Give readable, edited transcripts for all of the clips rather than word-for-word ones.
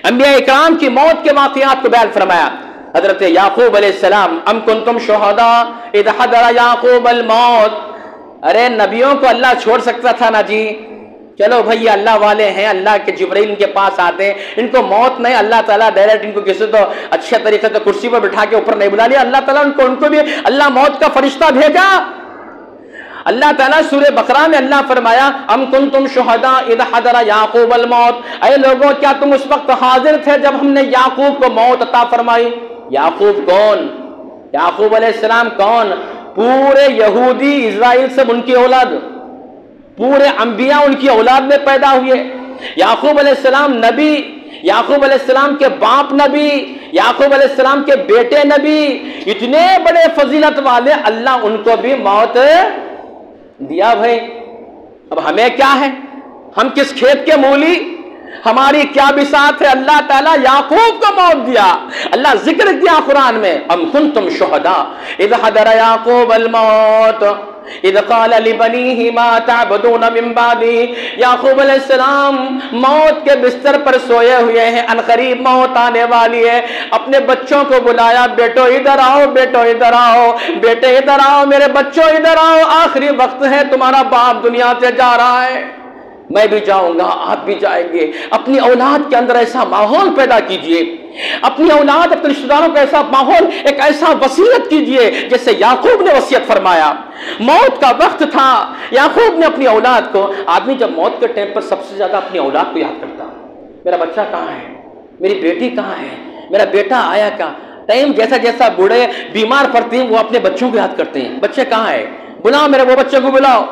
انبیاء اکرام کی موت کے واقعات کو بیان فرمایا. حضرت یعقوب علیہ السلام ام کنتم شہداء اذ حضر یعقوب الموت. ارے نبیوں کو اللہ چھوڑ سکتا تھا نا جی. چلو بھائی یہ اللہ والے ہیں, اللہ کے جبرائیل ان کے پاس آتے ہیں, ان کو موت نہیں, اللہ تعالیٰ ڈائریکٹ ان کو کسی تو اچھے طریقے سے کرسی پر بٹھا کے اوپر نہیں بلا لیا, اللہ تعالیٰ ان کو بھی اللہ موت کا فرشتہ بھیجا. اللہ تعالیٰ سورہ بقرہ میں اللہ فرمایا ام کنتم شہداء اذ حضر یعقوب الموت. اے لوگوں کیا تم اس وقت حاضر تھے جب ہم نے یعقوب کو موت عطا فرمائی؟ یعقوب کون؟ یعقوب علیہ السلام کون؟ پورے یہودی اسرائیل سب ان کی اولاد, پورے انبیاء ان کی اولاد میں پیدا ہوئے. یعقوب علیہ السلام نبی, یعقوب علیہ السلام کے باپ نبی, یعقوب علیہ السلام کے بیٹے نبی, اتنے بڑے فضیلت والے, اللہ ان کو بھی موت دیا. بھائی اب ہمیں کیا ہے, ہم کس کھیت کے مولی, ہماری کیا بساط ہے؟ اللہ تعالیٰ یعقوب کو موت دیا. اللہ ذکر کیا قرآن میں ام کنتم شہداء اذ حضر یعقوب الموت اذ قال لبنیہ ما تعبدون من بعدی. یعقوب علیہ السلام موت کے بستر پر سوئے ہوئے ہیں, عنقریب موت آنے والی ہے. اپنے بچوں کو بلایا, بیٹو ادھر آؤ, بیٹو ادھر آؤ, بیٹے ادھر آؤ, میرے بچوں ادھر آؤ, آخری وقت ہے, تمہارا باپ دنیا سے جا رہا ہے, میں بھی جاؤں گا, آپ بھی جائیں گے. اپنی اولاد کے اندر ایسا ماحول پیدا کیجئے, اپنی اولاد, اپنے رشتہ داروں کا ایسا ماحول, ایک ایسا وصیت کیجئے جیسے یعقوب نے وصیت فرمایا. موت کا وقت تھا, یعقوب نے اپنی اولاد کو, آدمی جب موت کے ٹائم پر سب سے زیادہ اپنی اولاد کو یاد کرتا, میرا بچہ کہاں ہے, میری بیٹی کہاں ہے, میرا بیٹا آیا کہاں. ٹائم جیسا جیسا بوڑھے بیمار پڑتے ہیں وہ اپنے بچوں کو یاد کرتے ہیں, بچے کہاں ہے, بلاؤ میرے وہ بچے کو, بلاؤ,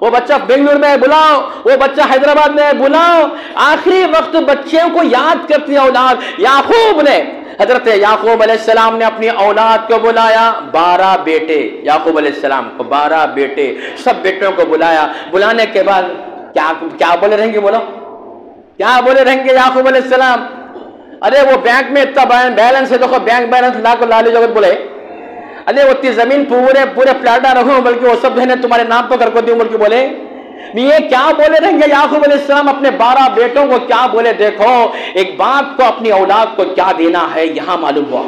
وہ بچہ بنگلور میں ہے بلاؤ, وہ بچہ حیدرآباد میں ہے بلاؤ. آخری وقت بچوں کو یاد کرتی ہے اولاد. یعقوب نے, حضرت یعقوب علیہ السلام نے اپنی اولاد کو بلایا, 12 بیٹے, یعقوب علیہ السلام کو 12 بیٹے, سب بیٹوں کو بلایا. بلانے کے بعد کیا بولے رہیں گے, بولو کیا بولے رہیں گے یعقوب علیہ السلام؟ ارے وہ بینک میں اتنا بیلنس ہے, دیکھو بینک بیلنس لا کو لالے جگت بولے, ارے وہ اتنی زمین پورے فلیٹا رکھو, بلکہ وہ سب نے تمہارے نام پر کر کو دیوں, بلکہ بولے یہ کیا بولے رہیں گے یعقوب علیہ السلام اپنے 12 بیٹوں کو کیا بولے. دیکھو ایک باپ کو اپنی اولاد کو کیا دینا ہے یہاں معلوم ہوا.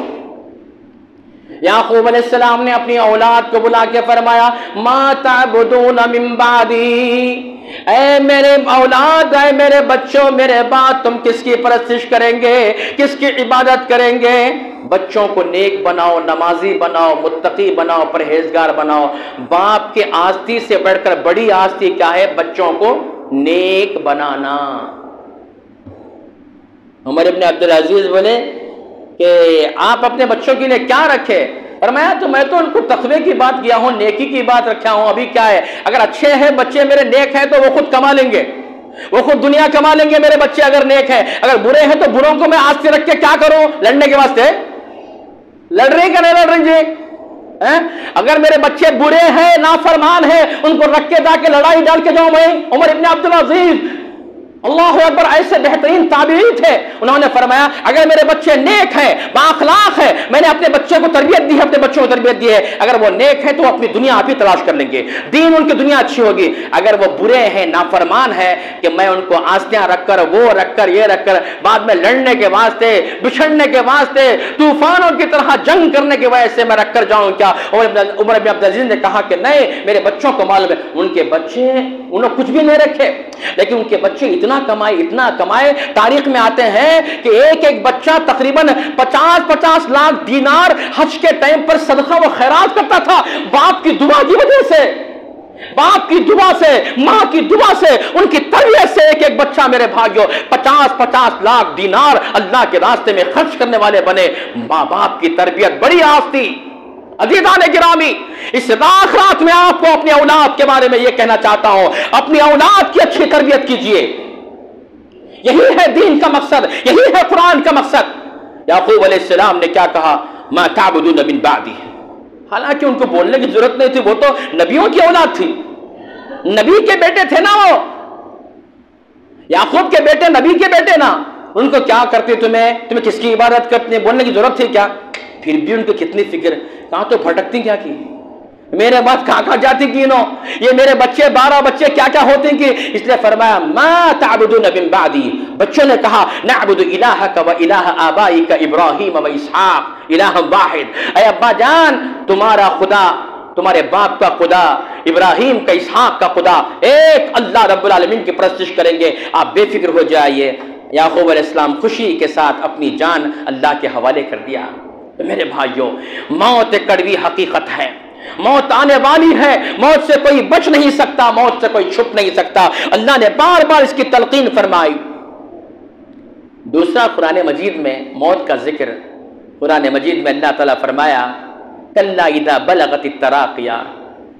یعقوب علیہ السلام نے اپنی اولاد کو بلا کے فرمایا ما تعبدون من بعدی, اے میرے اولاد, اے میرے بچوں, میرے بعد تم کس کی پرستش کریں گے, کس کی عبادت کریں گے؟ بچوں کو نیک بناؤ, نمازی بناؤ, متقی بناؤ, پرہیزگار بناؤ. باپ کے آستی سے بڑھ کر بڑی آستی کیا ہے؟ بچوں کو نیک بنانا. عمر ابن عبدالعزیز بولے کہ آپ اپنے بچوں کے لیے کیا رکھے؟ فرمایا تو میں تو ان کو تقوی کی بات کیا ہوں, نیکی کی بات رکھا ہوں. ابھی کیا ہے, اگر اچھے ہیں بچے میرے نیک ہیں تو وہ خود کما لیں گے, وہ خود دنیا کما لیں گے میرے بچے اگر نیک ہیں. اگر برے ہیں تو بروں کو میں آج سے رکھ کے کیا کروں؟ لڑنے کے واسطے لڑ رہے کہ نہیں لڑ رہے جی؟ اگر میرے بچے برے ہیں, نافرمان ہیں, ان کو رکھ کے جا کے لڑائی ڈال کے جاؤں میں؟ عمر ابن عبدالعزیز اللہ اکبر ایسے بہترین تابعی تھے, انہوں نے فرمایا اگر میرے بچے نیک ہیں, بااخلاق ہیں, میں نے اپنے بچے کو تربیت دی ہے, اپنے بچوں کو تربیت دی ہے, اگر وہ نیک ہیں تو وہ اپنی دنیا آپ ہی تلاش کر لیں گے, دین ان کی دنیا اچھی ہوگی. اگر وہ برے ہیں, نافرمان ہیں, کہ میں ان کو آستیاں رکھ کر, وہ رکھ کر, یہ رکھ کر, بعد میں لڑنے کے واسطے, بچھڑنے کے واسطے, طوفانوں کی طرح جنگ کرنے کی وجہ سے میں رکھ کر جاؤں کیا؟ عمر بن عبدالعزیز نے کہا کہ نہیں, میرے بچوں کو معلوم ہے. ان کے بچے, انہوں کچھ بھی نہیں رکھے, لیکن ان کے بچے اتنا کمائے. تاریخ میں آتے ہیں کہ ایک بچہ تقریباً 50 لاکھ دینار حج کے ٹائم پر صدقہ و خیرات کرتا تھا. باپ کی دعا کی وجہ سے, باپ کی دعا سے, ماں کی دعا سے, ان کی تربیت سے ایک بچہ میرے بھائیو 50 لاکھ دینار اللہ کے راستے میں خرچ کرنے والے بنے. ماں باپ کی تربیت بڑی آستی. عزیزان گرامی, اس رات میں آپ کو اپنی اولاد کے بارے میں یہ کہنا چاہتا ہوں, اپنی اولاد کی اچھی تربیت کیجئے. یہی ہے دین کا مقصد, یہی ہے قرآن کا مقصد. یعقوب علیہ السلام نے کیا کہا؟ ما تعبدون من بعدی. حالانکہ ان کو بولنے کی ضرورت نہیں تھی, وہ تو نبیوں کی اولاد تھی, نبی کے بیٹے تھے نا, وہ یعقوب کے بیٹے نبی کے بیٹے نا. ان کو کیا کرتے, تمہیں کس کی عبادت کرتے, بولنے کی ضرورت تھی کیا؟ پھر بھی ان کو کتنی فکر, کہاں تو بھٹکتی کیا کی, میرے بعد کہاں کہاں جاتی گینو، یہ میرے بچے 12 بچے کیا کیا ہوتے ہیں کہ اس لیے فرمایا ما تعبدون من بعدی. بچوں نے کہا نعبد الہک و الہ آبائک ابراہیم و اسحاق الہ واحد. اے ابا جان تمہارا خدا، تمہارے باپ کا خدا ابراہیم کا، اسحاق کا خدا ایک اللہ رب العالمین کی پرستش کریں گے، آپ بے فکر ہو جائیے. یعقوب علیہ السلام خوشی کے ساتھ اپنی جان اللہ کے حوالے کر دیا. میرے بھائیوں، موت ایک کڑوی حقیقت ہے، موت آنے والی ہے، موت سے کوئی بچ نہیں سکتا، موت سے کوئی چھپ نہیں سکتا. اللہ نے بار بار اس کی تلقین فرمائی. دوسرا قرآن مجید میں موت کا ذکر، قرآن مجید میں اللہ تعالیٰ فرمایا کلا اذا بلغت التراقیہ،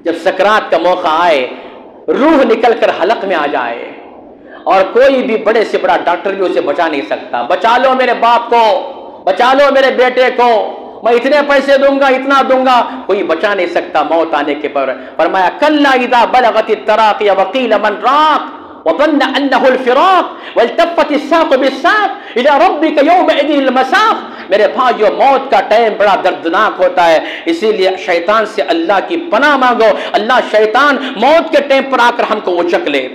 جب سکرات کا موقع آئے، روح نکل کر حلق میں آ جائے اور کوئی بھی بڑے سے بڑا ڈاکٹر بھی اسے بچا نہیں سکتا. بچا لو میرے باپ کو، بچا لو میرے بیٹے کو، میں اتنے پیسے دوں گا، اتنا دوں گا، کوئی بچا نہیں سکتا موت آنے کے پر. فرمایا کلا اذا بلغت التراقیہ وقیل من راق وظن انه الفراق والتفت الساق بالساق الى ربك يومئذ المساق. میرے بھائیو موت کا ٹائم بڑا دردناک ہوتا ہے، اسی لیے شیطان سے اللہ کی پناہ مانگو. اللہ شیطان موت کے ٹائم پر آ کر ہم کو اچک لے.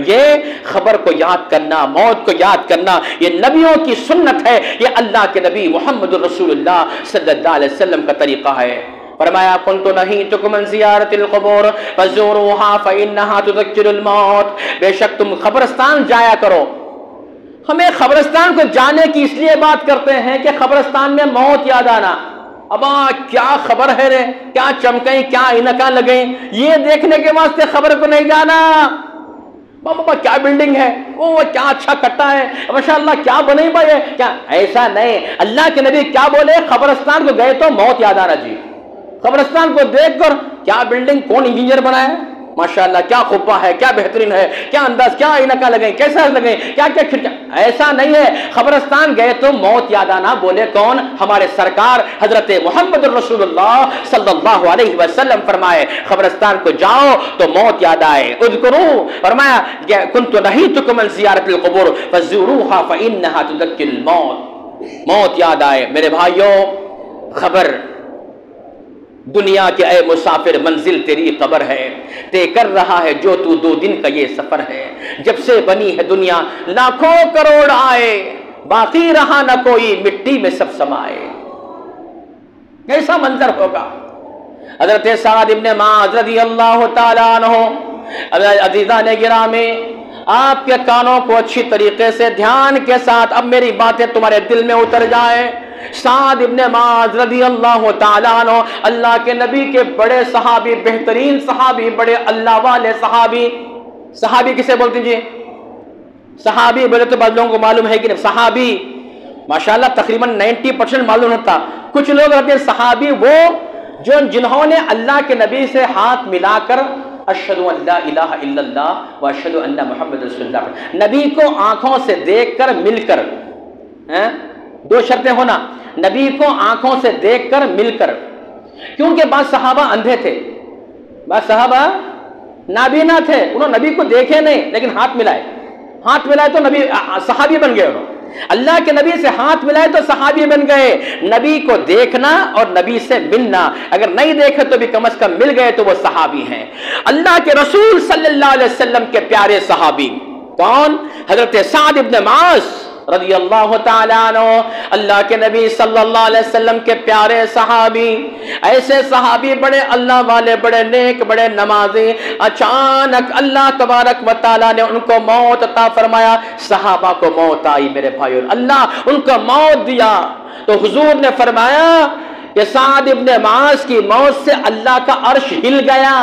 یہ خبر کو یاد کرنا، موت کو یاد کرنا، یہ نبیوں کی سنت ہے، یہ اللہ کے نبی محمد رسول اللہ صلی اللہ علیہ وسلم کا طریقہ ہے. فرمایا کنت نہیتکم عن زیارت القبور فزوروها فانها تذکر الموت. بے شک تم قبرستان جایا کرو. ہمیں قبرستان کو جانے کی اس لیے بات کرتے ہیں کہ قبرستان میں موت یاد آنا. ابا کیا خبر ہے رے، کیا چمکیں، کیا انکاں لگیں، یہ دیکھنے کے واسطے خبر کو نہیں جانا. بابا کیا بلڈنگ ہے، وہ کیا اچھا کٹا ہے، ماشاءاللہ کیا بنے بھائی ہے، کیا ایسا نہیں. اللہ کے نبی کیا بولے، قبرستان کو گئے تو موت یاد آنا جی. قبرستان کو دیکھ کر کیا بلڈنگ، کون انجینئر بنایا ہے، ماشاءاللہ کیا خبہ ہے، کیا بہترین ہے، کیا انداز، کیا انکا لگیں، کیسا لگیں، کیا کیا کھڑکیاں. ایسا نہیں ہے. قبرستان گئے تو موت یاد آنا. بولے کون؟ ہمارے سرکار حضرت محمد رسول اللہ صلی اللہ علیہ وسلم فرمائے قبرستان کو جاؤ تو موت یاد آئے. اذکروا، فرمایا کنت نہیتکم عن زیارت القبور فزوروها فانها تذکر الموت. موت یاد آئے. میرے بھائیوں، خبر دنیا کے اے مسافر منزل تیری قبر ہے، طے کر رہا ہے جو تو 2 دن کا یہ سفر ہے. جب سے بنی ہے دنیا لاکھوں کروڑ آئے، باقی رہا نہ کوئی، مٹی میں سب سمائے. کیسا منظر ہوگا. حضرت سعد ابن معاذ رضی اللہ تعالیٰ عنہ، عزیزان گرامی آپ کے کانوں کو اچھی طریقے سے دھیان کے ساتھ اب میری باتیں تمہارے دل میں اتر جائے. سعد ابن معاذ رضی اللہ تعالیٰ عنہ اللہ کے نبی کے بڑے صحابی، بہترین صحابی، بڑے اللہ والے صحابی. صحابی کسے بولتے ہیں جی؟ صحابی بولے تو بعض لوگوں کو معلوم ہے کہ نہیں. صحابی ماشاءاللہ تقریباً 90% معلوم ہوتا. کچھ لوگ رہتے ہیں صحابی وہ جنہوں نے اللہ کے نبی سے ہاتھ ملا کر اشہد ان لا الہ الا اللہ و اشہد ان محمد رسول اللہ، نبی کو آنکھوں سے دیکھ کر مل کر، 2 شرطیں ہونا، نبی کو آنکھوں سے دیکھ کر مل کر. کیونکہ بعض صحابہ اندھے تھے، بعض صحابہ نابینا تھے، انہوں نے نبی کو دیکھے نہیں لیکن ہاتھ ملائے. ہاتھ ملائے تو نبی صحابی بن گئے. انہوں اللہ کے نبی سے ہاتھ ملائے تو صحابی بن گئے. نبی کو دیکھنا اور نبی سے ملنا، اگر نہیں دیکھے تو بھی کم از کم مل گئے تو وہ صحابی ہیں. اللہ کے رسول صلی اللہ علیہ وسلم کے پیارے صحابی کون؟ حضرت سعد ابن معاذ رضی اللہ تعالیٰ عنہ، اللہ کے نبی صلی اللہ علیہ وسلم کے پیارے صحابی. ایسے صحابی بڑے اللہ والے، بڑے نیک، بڑے نمازی. اچانک اللہ تبارک و تعالیٰ نے ان کو موت عطا فرمایا. صحابہ کو موت آئی میرے بھائیوں، اللہ ان کو موت دیا. تو حضور نے فرمایا کہ سعد ابن معاذ کی موت سے اللہ کا عرش ہل گیا.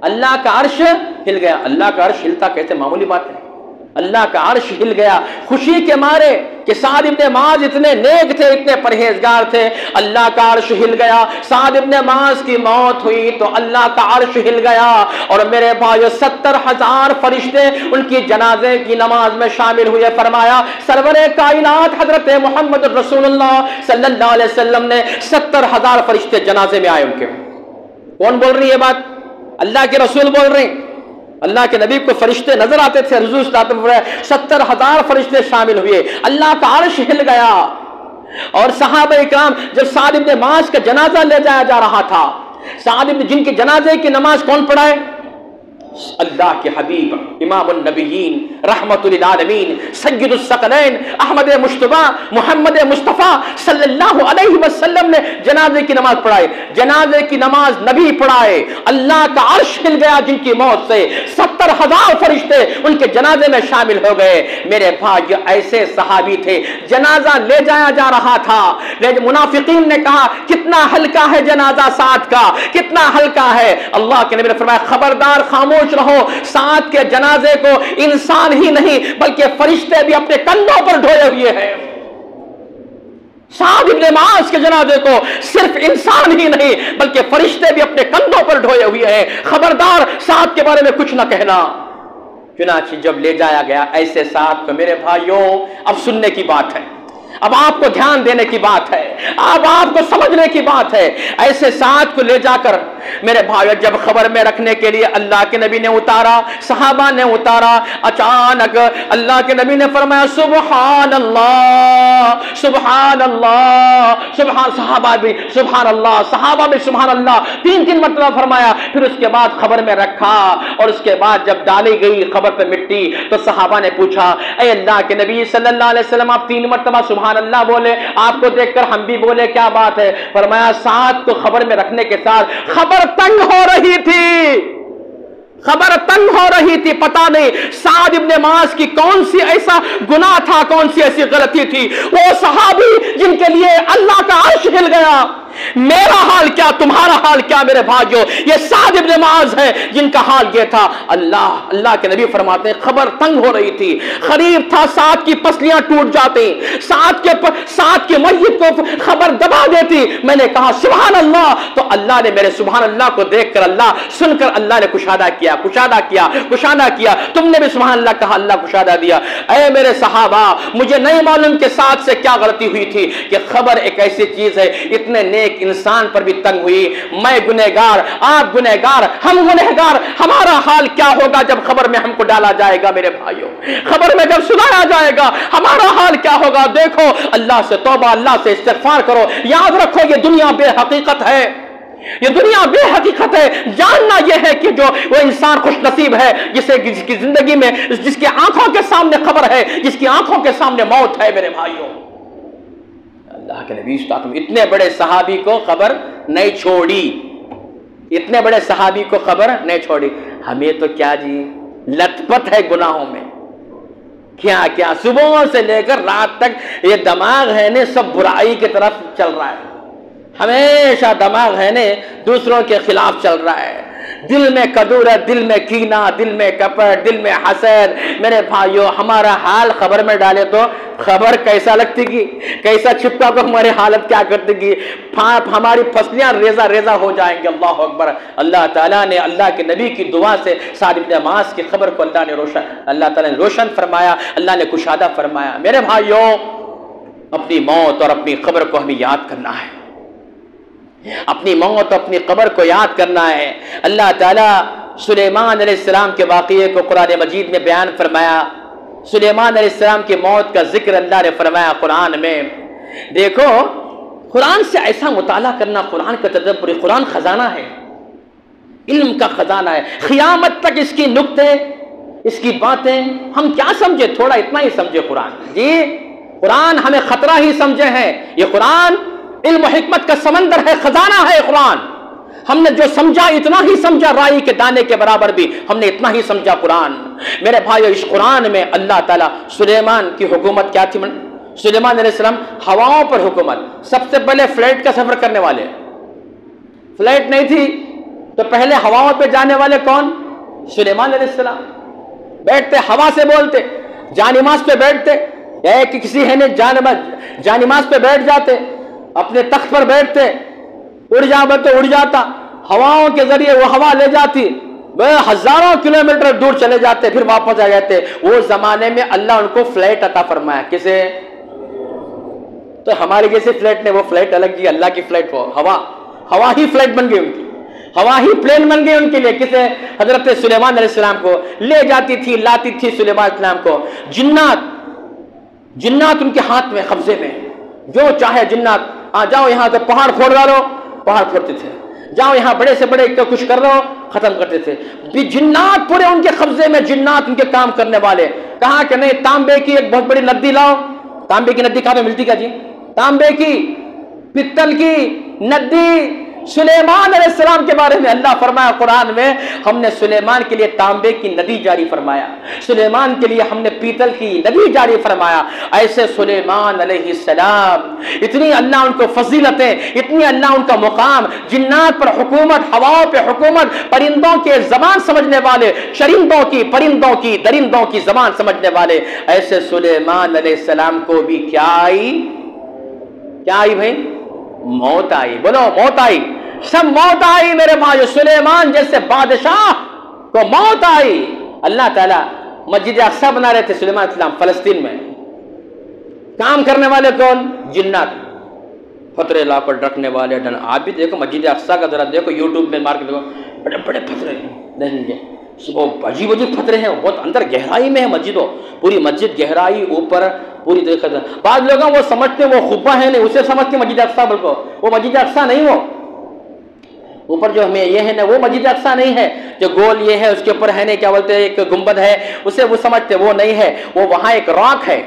اللہ کا عرش ہل گیا. اللہ کا عرش ہلتا کیسے معمولی بات ہے. اللہ کا عرش ہل گیا خوشی کے مارے کہ سعد ابن معاذ اتنے نیک تھے، اتنے پرہیزگار تھے. اللہ کا عرش ہل گیا. سعد ابن معاذ کی موت ہوئی تو اللہ کا عرش ہل گیا. اور میرے بھائیو 70,000 فرشتے ان کی جنازے کی نماز میں شامل ہوئے. فرمایا سرور کائنات حضرت محمد رسول اللہ صلی اللہ علیہ وسلم نے 70,000 فرشتے جنازے میں آئے ان کے. کون بول رہی ہے بات؟ اللہ کے رسول بول رہے ہیں. اللہ کے نبی کو فرشتے نظر آتے تھے. حضور صلی اللہ علیہ وسلم 70,000 فرشتے شامل ہوئے. اللہ کا عرش ہل گیا. اور صحابہ اکرام جب سعد ابن معاذ کا جنازہ لے جایا جا رہا تھا سعد ابن جن کے جنازے کی نماز کون پڑھائے؟ اللہ کے حبیب امام النبیین رحمت للعالمین سید الثقلین احمد مجتبی محمد مصطفیٰ صلی اللہ علیہ وسلم نے جنازے کی نماز پڑھائے. جنازے کی نماز نبی پڑھائے. اللہ کا عرش ہل گیا جن کی موت سے. 70,000 فرشتے ان کے جنازے میں شامل ہو گئے. میرے بھائی ایسے صحابی تھے. جنازہ لے جایا جا رہا تھا، لیکن منافقین نے کہا کتنا ہلکا ہے جنازہ سعد کا، کتنا ہلکا ہے. اللہ کے نبی نے فرمایا خبردار خاموش رہو، سعد کے جنازے کو انسان ہی نہیں بلکہ فرشتے بھی اپنے کندھوں پر ڈھوئے ہوئے ہیں. سعد ابن معاذ کے جنازے کو صرف انسان ہی نہیں بلکہ فرشتے بھی اپنے کندھوں پر ڈھوئے ہوئے ہیں. خبردار سعد کے بارے میں کچھ نہ کہنا. چنانچہ جب لے جایا گیا ایسے سعد کو میرے بھائیوں اب سننے کی بات ہے، اب آپ کو دھیان دینے کی بات ہے، اب آپ کو سمجھنے کی بات ہے. ایسے سعد کو لے جا کر میرے بھائیو جب خبر میں رکھنے کے لیے اللہ کے نبی نے اتارا، صحابہ نے اتارا، اچانک اللہ کے نبی نے فرمایا سبحان اللہ سبحان اللہ سبحان. صحابہ بھی سبحان اللہ، صحابہ بھی سبحان اللہ 3 مرتبہ فرمایا. پھر اس کے بعد خبر میں رکھا اور اس کے بعد جب ڈالی گئی خبر پہ مٹی تو صحابہ نے پوچھا اے اللہ کے نبی صلی اللہ علیہ وسلم آپ 3 مرتبہ سبحان اللہ بولے، آپ کو دیکھ کر ہم بھی بولے، کیا بات ہے؟ فرمایا سعد کو خبر میں رکھنے کے ساتھ خبر تنگ ہو رہی تھی، خبر تنگ ہو رہی تھی. پتہ نہیں سعد ابن معاذ کی کون سی ایسا گناہ تھا، کون سی ایسی غلطی تھی. وہ صحابی جن کے لیے اللہ کا عرش ہل گیا. میرا حال کیا، تمہارا حال کیا میرے بھائیو؟ یہ سعد ابن معاذ ہے جن کا حال یہ تھا. اللہ کے نبی فرماتے ہیں خبر تنگ ہو رہی تھی، قریب تھا سعد کی پسلیاں ٹوٹ جاتی، سعد کے میت کو خبر دبا دیتی. میں نے کہا سبحان اللہ، تو اللہ نے میرے سبحان اللہ کو دیکھ کر اللہ سن کر اللہ نے کشادہ کیا. تم نے بھی سبحان اللہ کہا، اللہ کشادہ دیا. اے میرے صحابہ مجھے نہیں معلوم کہ سعد سے کیا غلطی ہوئی تھی کہ خبر ایک ایسی چیز ہے اتنے نیک انسان پر بھی تنگ ہوئی. میں گنہگار، آپ گنہگار، ہم گنہگار، ہمارا حال کیا ہوگا جب خبر میں ہم کو ڈالا جائے گا میرے بھائیوں؟ خبر میں جب سنایا جائے گا ہمارا حال کیا ہوگا؟ دیکھو اللہ سے توبہ، اللہ سے استغفار کرو. یاد رکھو یہ دنیا بے حقیقت ہے، یہ دنیا بے حقیقت ہے. جاننا یہ ہے کہ جو وہ انسان خوش نصیب ہے جس کی زندگی میں جس کی آنکھوں کے سامنے خبر ہے، جس کی آنکھوں کے سامنے موت ہے میرے بھائیوں. اللہ کے نبی صلی اللہ علیہ وسلم اتنے بڑے صحابی کو خبر نہیں چھوڑی، اتنے بڑے صحابی کو خبر نہیں چھوڑی. ہمیں تو کیا جی لت پت ہے گناہوں میں، کیا صبح سے لے کر رات تک یہ دماغ ہے نے سب برائی کی طرف چل رہا ہے. ہمیشہ دماغ ہے نے دوسروں کے خلاف چل رہا ہے. دل میں کدورت، دل میں کینہ، دل میں کپٹ، دل میں حسد. میرے بھائیو ہمارا حال خبر میں ڈالے تو خبر کیسا لگتی گی، کیسا چھپکا کو ہماری حالت کیا کرتی گی. ہماری پسلیاں ریزہ ریزہ ہو جائیں گے. اللہ اکبر. اللہ تعالیٰ نے اللہ کے نبی کی دعا سے سعد ابن معاذ کی خبر کو اللہ تعالیٰ نے روشن فرمایا، اللہ نے کشادہ فرمایا. میرے بھائیو اپنی موت اور اپنی قبر کو ہمیں یاد کرنا ہے، اپنی موت اپنی قبر کو یاد کرنا ہے. اللہ تعالیٰ سلیمان علیہ السلام کے واقعے کو قرآن مجید میں بیان فرمایا. سلیمان علیہ السلام کی موت کا ذکر اللہ نے فرمایا قرآن میں. دیکھو قرآن سے ایسا مطالعہ کرنا، قرآن کا تدبر، قرآن خزانہ ہے، علم کا خزانہ ہے. قیامت تک اس کی نکتے، اس کی باتیں ہم کیا سمجھے، تھوڑا اتنا ہی سمجھے. قرآن جی قرآن ہمیں خطرہ ہی سمجھے ہیں. یہ قرآن علم و حکمت کا سمندر ہے، خزانہ ہے قرآن. ہم نے جو سمجھا اتنا ہی سمجھا، رائی کے دانے کے برابر بھی ہم نے اتنا ہی سمجھا قرآن. میرے بھائیو اس قرآن میں اللہ تعالیٰ سلیمان کی حکومت کیا تھی؟ سلیمان علیہ السلام ہواؤں پر حکومت. سب سے پہلے فلائٹ کا سفر کرنے والے، فلائٹ نہیں تھی تو پہلے ہواؤں پہ جانے والے کون؟ سلیمان علیہ السلام. بیٹھتے ہوا سے بولتے، جانماز پہ بیٹھتے، یا کہ کسی ہے نے جانماز پہ بیٹھ جاتے، اپنے تخت پر بیٹھتے، اڑ جا تو اڑ جاتا، ہواؤں کے ذریعے وہ ہوا لے جاتی، ہزاروں کلومیٹر دور چلے جاتے، پھر واپس آ جاتے. وہ زمانے میں اللہ ان کو فلائٹ عطا فرمایا. کسے؟ تو ہماری جیسے فلائٹ نہیں، وہ فلائٹ الگ جی، اللہ کی فلائٹ. وہ ہوا ہی فلائٹ بن گئی ان کی، ہوا ہی پلین بن گئی ان کے لیے. کسے؟ حضرت سلیمان علیہ السلام کو لے جاتی تھی، لاتی تھی سلیمان علیہ السلام کو. جنات ان کے ہاتھ میں، قبضے میں، جو چاہے جنات آ جاؤ یہاں تو پہاڑ پھوڑ ڈالو، پہاڑ پھوڑتے تھے. جاؤ یہاں بڑے سے بڑے کچھ کر رہے ہو، ختم کرتے تھے۔ جنات پورے ان کے قبضے میں، جنات ان کے کام کرنے والے۔ کہا کہ نہیں، تانبے کی ایک بہت بڑی ندی لاؤ۔ تانبے کی ندی کہاں پہ ملتی کیا جی؟ تانبے کی، پتل کی ندی۔ سلیمان علیہ السلام کے بارے میں اللہ فرمایا قرآن میں، ہم نے سلیمان کے لیے تانبے کی ندی جاری فرمایا، سلیمان کے لیے ہم نے پیتل کی ندی جاری فرمایا۔ ایسے سلیمان علیہ السلام، اتنی اللہ ان کو فضیلتیں، اتنی اللہ ان کا مقام، جنات پر حکومت، ہواؤں پہ حکومت، پرندوں کے زبان سمجھنے والے، چرندوں کی، پرندوں کی، درندوں کی زبان سمجھنے والے۔ ایسے سلیمان علیہ السلام کو بھی کیا آئی؟ کیا آئی بھائی؟ موت آئی۔ بولو موت آئی، سب موت آئی میرے بھائیو۔ سلیمان جیسے بادشاہ کو موت آئی۔ اللہ تعالیٰ مسجد اقصی بنا رہے تھے سلیمان علیہ السلام فلسطین میں، کام کرنے والے کون؟ جنات، پتھرے لا کر رکھنے والے۔ آپ بھی دیکھو مسجد اقصی کا ذرا دیکھو، یوٹیوب میں مار کے دیکھو، بڑے بڑے پتھرے دیکھیں گے، وہ عجیب عجیب پتھرے ہیں، بہت اندر گہرائی میں ہے مسجد، ہو پوری مسجد گہرائی اوپر پوری طریقے سے۔ بعض لوگوں وہ سمجھتے ہیں وہ قبہ ہے، نہیں، اسے سمجھتے مسجد اقصی، بلکہ وہ مسجد اقصی نہیں، وہ اوپر جو ہمیں یہ ہے نا وہ مسجد اقصی نہیں ہے، جو گول یہ ہے اس کے اوپر ہے نا کیا بولتے ہیں ایک گنبد ہے، اسے وہ سمجھتے وہ نہیں ہے، وہ وہاں ایک راک ہے،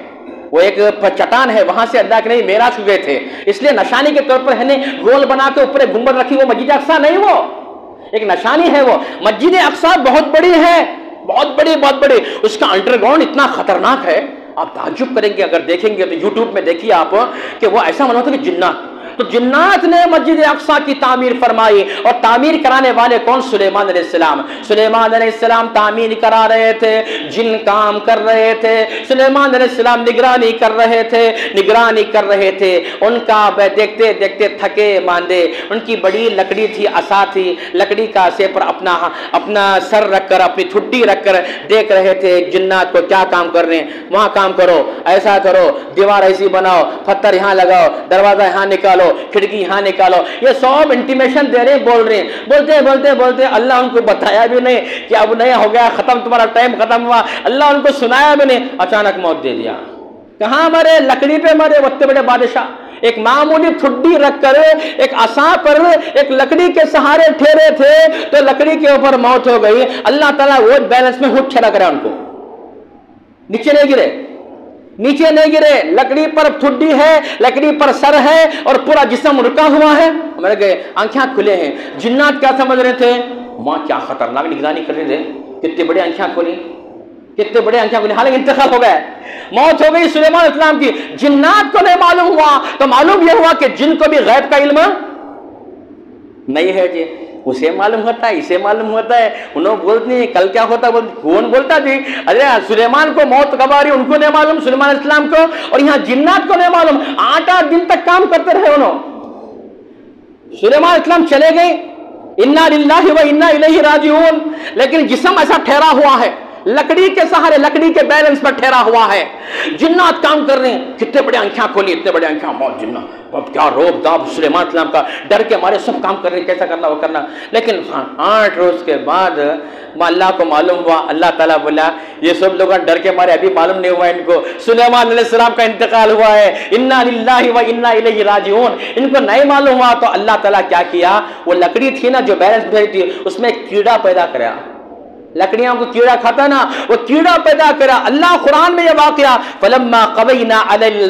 وہ ایک چٹان ہے، وہاں سے اللہ کے نبی معراج کو گئے تھے، اس لیے نشانی کے طور پر ہے نا گول بنا کے اوپر ایک گنبد رکھی، وہ مسجد اقصی نہیں، وہ ایک نشانی ہے۔ وہ مسجد اقصی بہت بڑی ہے، بہت بڑی، بہت بڑی، اس کا انڈر گراؤنڈ اتنا خطرناک ہے، آپ تعجب کریں گے اگر دیکھیں گے تو، یوٹیوب میں دیکھیے آپ کہ وہ ایسا معلوم ہوتا ہے کہ جنات، تو جنات نے مسجد اقصی کی تعمیر فرمائی، اور تعمیر کرانے والے کون؟ سلیمان علیہ السلام۔ سلیمان علیہ السلام تعمیر کرا رہے تھے، جن کام کر رہے تھے، سلیمان علیہ السلام نگرانی کر رہے تھے، نگرانی کر رہے تھے، ان کا دیکھتے دیکھتے تھکے ماندے، ان کی بڑی لکڑی تھی، عصا تھی، لکڑی کا عصے پر اپنا سر رکھ کر، اپنی ٹھڈی رکھ کر دیکھ رہے تھے جنات کو کیا کام کر رہے ہیں، وہاں کام کرو، ایسا کرو، دیوار ایسی بناؤ، پتھر یہاں لگاؤ، دروازہ یہاں نکالو، کھڑکی یہاں نکالو، یہ سب انٹیمیشن دے رہے ہیں، بول رہے ہیں، بولتے اللہ ان کو بتایا بھی نہیں کہ اب نہیں ہو گیا ختم، تمہارا ٹائم ختم ہوا، اللہ ان کو سنایا بھی نہیں، اچانک موت دے دیا۔ کہاں مرے؟ لکڑی پہ مرے، وقت بڑے بادشاہ، ایک معمولی ٹھڈی رکھ کر ایک عصا پر ایک لکڑی کے سہارے ٹھہرے تھے، تو لکڑی کے اوپر موت ہو گئی۔ اللہ تعالیٰ وہ بیلنس میں خود چھڑک رہا ان کو، نیچے نہیں گرے، نیچے نہیں گرے، لکڑی پر ٹھڈی ہے، لکڑی پر سر ہے، اور پورا جسم رکا ہوا ہے، مر گئے، آنکھیں کھلے ہیں۔ جنات کیا سمجھ رہے تھے؟ ماں کیا خطرناک نگرانی کر رہے تھے، کتنے بڑے آنکھیں کھولی، کتنے بڑے آنکھیں کھولی، حالانکہ انتقال ہو گیا، موت ہو گئی سلیمان علیہ السلام کی۔ جنات کو نہیں معلوم ہوا، تو معلوم یہ ہوا کہ جن کو بھی غیب کا علم نہیں ہے جی، اسے معلوم ہوتا ہے، اسے معلوم ہوتا ہے، انہوں بولتے ہیں کل کیا ہوتا ہے، کون بولتا جی؟ ارے سلیمان کو موت کب آ رہی ان کو نہیں معلوم، سلیمان علیہ السلام کو، اور یہاں جنات کو نہیں معلوم، 8 دن تک کام کرتے رہے انہوں۔ سلیمان علیہ السلام چلے گئے، انا للہ و انا الیہ راجعون، لیکن جسم ایسا ٹھہرا ہوا ہے، لکڑی کے سہارے، لکڑی کے بیلنس پر ٹھہرا ہوا ہے۔ جنات کام کر رہے ہیں، کتنے بڑے آنکھیں کھولی، اتنے بڑے آنکھیں، بہت جنات، اب کیا روب داب، سلیمان علیہ السلام کا ڈر کے مارے سب کام کر رہے ہیں، کیسا کرنا وہ کرنا۔ لیکن 8 روز کے بعد اللہ کو معلوم ہوا، اللہ تعالیٰ بولا یہ سب لوگ ڈر کے مارے ابھی معلوم نہیں ہوا ان کو سلیمان علیہ السلام کا انتقال ہوا ہے، انا للہ و انا الیہ راجعون، ان کو نہیں معلوم ہوا۔ تو اللہ تعالیٰ کیا کیا، وہ لکڑی تھی نا جو بیلنس بھری تھی، اس میں کیڑا پیدا کرا، لکڑیاں کو کیڑا کھاتا نا، وہ کیڑا پیدا کرا۔ اللہ قرآن میں یہ واقعہ فلما قضینا علیہ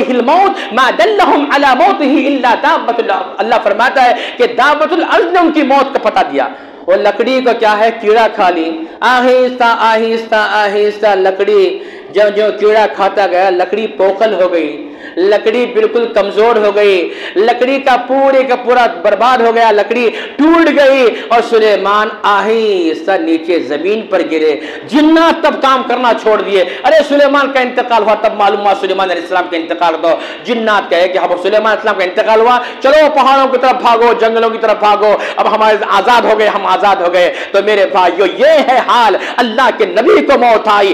الموت ما دلهم على موته الا دابۃ الارض، اللہ فرماتا ہے کہ دابۃ الارض نے ان کی موت کا پتہ دیا۔ وہ لکڑی کو کیا ہے، کیڑا کھا لی، آہستہ آہستہ آہستہ لکڑی جب جو کیڑا کھاتا گیا، لکڑی پوکھل ہو گئی، لکڑی بالکل کمزور ہو گئی، لکڑی کا پورے کا پورا برباد ہو گیا، لکڑی ٹوٹ گئی، اور سلیمان آہستہ نیچے زمین پر گرے۔ جنات تب کام کرنا چھوڑ دیے، ارے سلیمان کا انتقال ہوا، تب معلوم ہوا سلیمان علیہ السلام کا انتقال ہوا۔ جنات کہے کہ اب سلیمان علیہ السلام کا انتقال ہوا، چلو پہاڑوں کی طرف بھاگو، جنگلوں کی طرف بھاگو، اب ہمارے آزاد ہو گئے، ہم آزاد ہو گئے۔ تو میرے بھائیو یہ ہے حال، اللہ کے نبی کو موت آئی،